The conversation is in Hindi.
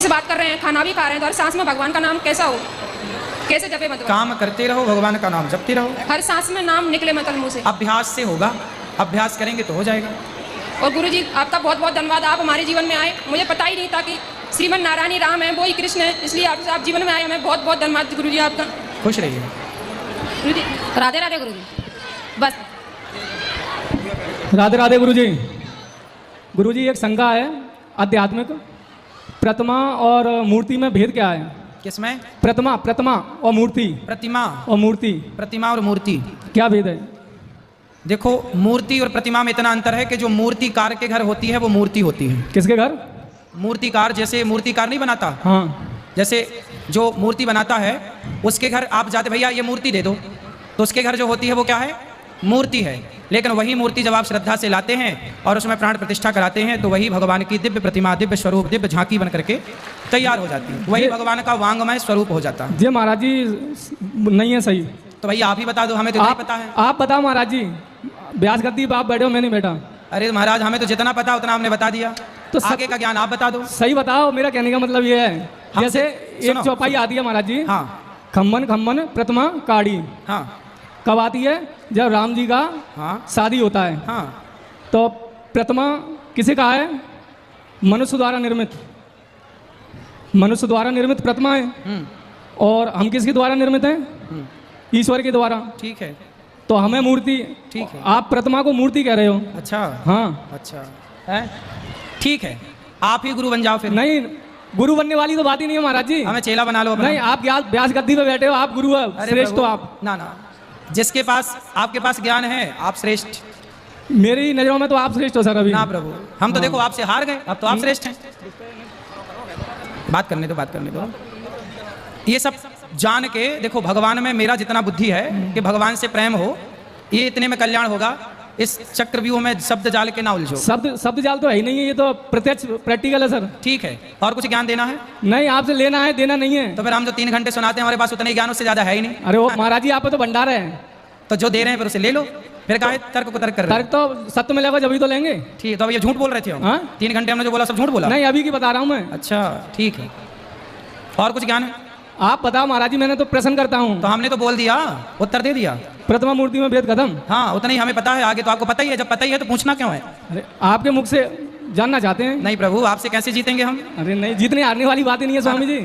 बात कर रहे हैं, खाना भी खा रहे हैं, तो हर सांस में भगवान का नाम कैसा हो, कैसे जपे मतलब? काम करते रहो, भगवान का नाम जपते रहो, हर सांस में नाम निकले मतलब मुंह से। अभ्यास से होगा, अभ्यास करेंगे तो हो जाएगा। और गुरुजी आपका बहुत बहुत धन्यवाद, आप हमारे जीवन में आए, मुझे पता ही नहीं था कि श्रीमन नारायण राम है वो ही कृष्ण है, इसलिए आप जीवन में आए, हमें बहुत बहुत धन्यवाद गुरुजी आपका। खुश रहिए गुरुजी। राधे राधे गुरुजी। बस राधे राधे गुरुजी। गुरुजी एक शंका है आध्यात्मिक, प्रतिमा और मूर्ति में भेद क्या है? किसमें? प्रतिमा और मूर्ति। प्रतिमा और मूर्ति, प्रतिमा और मूर्ति क्या भेद है? देखो, मूर्ति और प्रतिमा में इतना अंतर है कि जो मूर्तिकार के घर होती है वो मूर्ति होती है। किसके घर? मूर्तिकार, जैसे मूर्तिकार नहीं बनाता, हाँ, जैसे जो मूर्ति बनाता है उसके घर आप जाते, भैया ये मूर्ति दे दो, तो उसके घर जो होती है वो क्या है? मूर्ति है। लेकिन वही मूर्ति जब आप श्रद्धा से लाते हैं और उसमें प्राण प्रतिष्ठा कराते हैं तो वही भगवान की दिव्य प्रतिमा, दिव्य स्वरूप, दिव्य झांकी बन करके तैयार हो जाती है, वही भगवान का वांगमय स्वरूप हो जाता है। जी महाराज जी नहीं है सही। तो भैया आप ही बता दो, हमें तो नहीं पता है। आप बताओ महाराज जी, ब्याज गद्दी आप बैठे हो, मैं नहीं बैठा। अरे महाराज, हमें तो जितना पता उतना हमने बता दिया, तो आगे का ज्ञान आप बता दो। सही बताओ, मेरा कहने का मतलब ये है, जैसे एक चौपाई आती है महाराज जी, हाँ, खम्मन प्रतिमा काड़ी, हाँ, कब आती है? जब राम जी का हाँ, शादी होता है, हाँ, तो प्रतिमा किसे कहा है? मनुष्य द्वारा निर्मित, मनुष्य द्वारा निर्मित प्रतिमा है। और हम किसके द्वारा निर्मित हैं? ईश्वर के द्वारा। ठीक है, तो हमें मूर्ति, ठीक है, आप प्रतिमा को मूर्ति कह रहे हो। अच्छा, हाँ, अच्छा है, ठीक है, आप ही गुरु बन जाओ फिर। नहीं, गुरु बनने वाली तो बात ही नहीं है महाराज जी। हमें चेला बना लो अपना। नहीं, आप ब्याज गद्दी पे बैठे हो, आप गुरु हो, श्रेष्ठ हो आप। ना ना, जिसके पास आपके पास ज्ञान है आप श्रेष्ठ। मेरी नजरों में तो आप श्रेष्ठ हो सर अभी। ना प्रभु, हम तो देखो आपसे हार गए, अब तो आप श्रेष्ठ हैं। बात करने दो, बात करने दो। ये सब जान के देखो, भगवान में मेरा जितना बुद्धि है कि भगवान से प्रेम हो, ये इतने में कल्याण होगा। इस चक्रव्यूह में शब्द जाल के ना उलझो। शब्द जाल तो है ही नहीं है, ये तो प्रत्यक्ष प्रैक्टिकल है सर। ठीक है, और कुछ ज्ञान देना है? नहीं, आपसे लेना है, देना नहीं है। तो फिर हम जो 3 घंटे सुनाते हैं हमारे पास उतना ही ज्ञान, उससे ज्यादा है ही नहीं। अरे वो महाराज जी, आप तो भंडार है, तो जो दे रहे हैं फिर उसे ले लो। फिर कहा तर्क को तर्क कर रहे तर्क तो सत्य मिलेगा जब ही तो लेंगे। ठीक है, तो अब ये झूठ बोल रहे थे हम। 3 घंटे हमने जो बोला सब झूठ बोला? नहीं, अभी की बता रहा हूँ मैं। अच्छा, ठीक है, और कुछ ज्ञान है? आप बताओ महाराज जी, मैंने तो प्रश्न करता हूँ। तो हमने तो बोल दिया, उत्तर दे दिया। प्रतिमा मूर्ति में भेद खत्म। हाँ, उतना ही हमें पता है, आगे तो आपको पता ही है। जब पता ही है तो पूछना क्यों है? अरे आपके मुख से जानना चाहते हैं। नहीं प्रभु, आपसे कैसे जीतेंगे हम? अरे नहीं, जीतने हारने वाली बात ही नहीं है स्वामी जी।